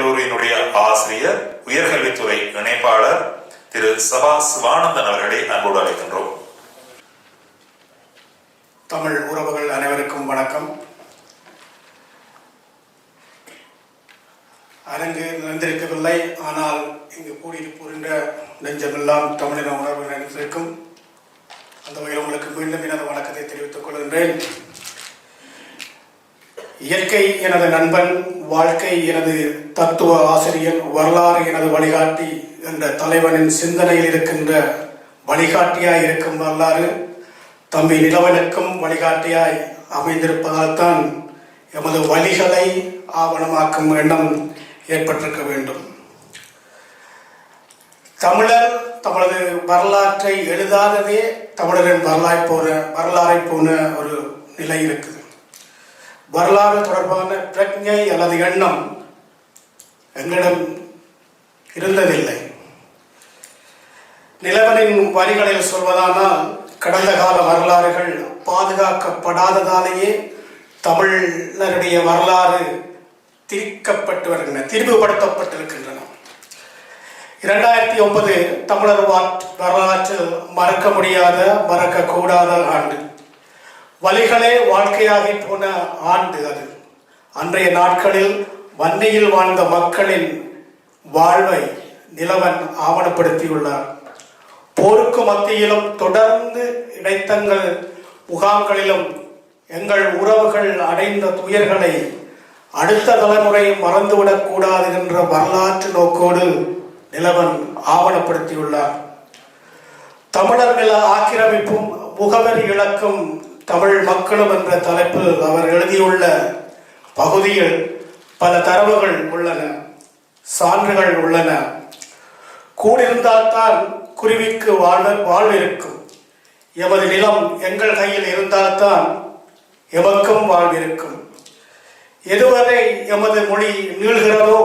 கல்லூரியினுடைய ஆசிரியர், உயர்கல்வித்துறை இணைப்பாளர் திரு சபா சிவானந்தன் அவர்களை அன்போடு அழைக்கின்றோம். தமிழ் உறவுகள் அனைவருக்கும் வணக்கம். அரங்கு நிறைந்திருக்கவில்லை, ஆனால் இங்கு கூடியிருக்கின்ற நெஞ்சமெல்லாம் தமிழின உணர்வு நிறைந்திருக்கும். அந்த வகையில் உங்களுக்கு மீண்டும் எனது வணக்கத்தை தெரிவித்துக் கொள்கின்றேன். இயற்கை எனது நண்பன், வாழ்க்கை எனது தத்துவ ஆசிரியர், வரலாறு எனது வழிகாட்டி என்ற தலைவனின் சிந்தனையில் இருக்கின்ற வழிகாட்டியாய் இருக்கும் வரலாறு தம்பி நிலவனுக்கும் வழிகாட்டியாய் அமைந்திருப்பதால் தான் எமது வழிகளை ஆவணமாக்கும் எண்ணம் ஏற்பட்டிருக்க வேண்டும். தமிழர் தமது வரலாற்றை எழுதாததே தமிழரின் வரலாறை போன ஒரு நிலை இருக்குது. வரலாறு தொடர்பான பிரஜை அல்லது எண்ணம் எங்களிடம் இருந்ததில்லை. நிலவனின் வரிகளில் சொல்வதானால், கடந்த கால வரலாறுகள் பாதுகாக்கப்படாததாலேயே தமிழருடைய வரலாறு திரிக்கப்பட்டு வருகின்றன, திரிவுபடுத்தப்பட்டிருக்கின்றன. 2009 தமிழர் வரலாற்றில் மறக்க முடியாத, மறக்கக்கூடாத ஆண்டு. வழிகளே வாழ்க்கையாகி போன ஆண்டு அது. அன்றைய நாட்களில் வன்னியில் வாழ்ந்த மக்களின் வாழ்வை நிலவன் ஆவணப்படுத்தியுள்ளார். போருக்கு மத்தியிலும் தொடர்ந்து இடைத்தங்கள் முகாம்களிலும் எங்கள் உறவுகள் அடைந்த துயர்களை அடுத்த தலைமுறை மறந்துவிடக்கூடாது என்ற வரலாற்று நோக்கோடு நிலவன் ஆவணப்படுத்தியுள்ளார். தமிழர் நில ஆக்கிரமிப்பும் முகவரி இழக்கும் தமிழ் மக்களும் என்ற தலைப்பில் அவர் எழுதியுள்ள பகுதியில் பல தரவுகள் உள்ளன, சான்றுகள் உள்ளன. கூடியிருந்தால்தான் குருவிக்கு வாழ்வு இருக்கும். எமது நிலம் எங்கள் கையில் இருந்தால்தான் எமக்கும் வாழ்விருக்கும். எதுவரை எமது மொழி நீள்கிறதோ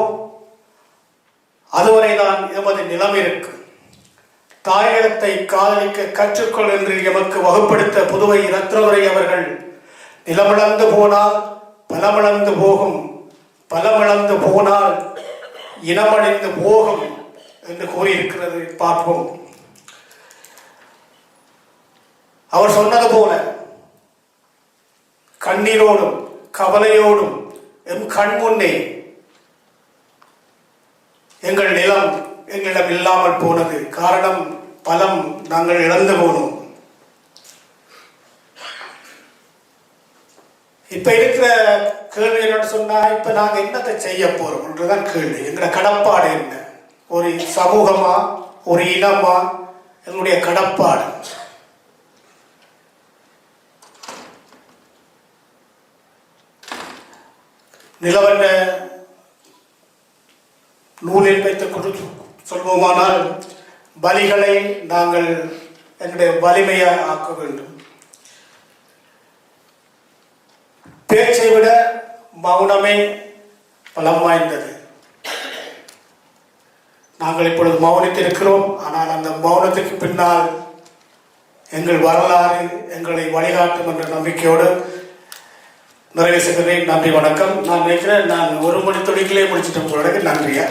அதுவரைதான் எமது நிலம் இருக்கும். தாயகத்தை காதலிக்க கற்றுக்கொள் என்று எமக்கு வகுப்படுத்த புதுவை ரத்னதுரை அவர்கள், நிலமிழந்து போனால் பலமிழந்து போகும், பலமிழந்து போனால் இனமடைந்து போகும் என்று கூறியிருக்கிறது. பார்ப்போம். அவர் சொன்னது போல கண்ணீரோடும் கவலையோடும் எம் கண் முன்னே எங்கள் நிலம் எங்களிடம் இல்லாமல் போனது. காரணம், பலம் நாங்கள் இழந்து போனோம். இப்ப இருக்கிற கேள்வி என்னன்னு சொன்னா, இப்ப நாங்க என்னத்தை செய்ய போறோம் என்றுதான் கேள்வி. எங்களோட கடப்பாடு என்ன? ஒரு சமூகமா, ஒரு இனமா? எங்களுடைய கடப்பாடு நிலவன நூலில் வைத்துக் சொல்வோமானால், பலிகளை நாங்கள் எங்களுடைய வலிமையை ஆக்க வேண்டும். பேச்சை விட மௌனமே பலம் வாய்ந்தது. நாங்கள் இப்பொழுது மௌனித்திருக்கிறோம். ஆனால் அந்த மௌனத்துக்கு பின்னால் எங்கள் வரலாறு எங்களை வழிகாட்டும் என்ற நம்பிக்கையோடு நிறைவு செய்கிறேன். நன்றி, வணக்கம். நான் நினைக்கிறேன் நான் 1 மணி துணிக்கிலே முடிச்சிட்டேன் போல. நன்றியா.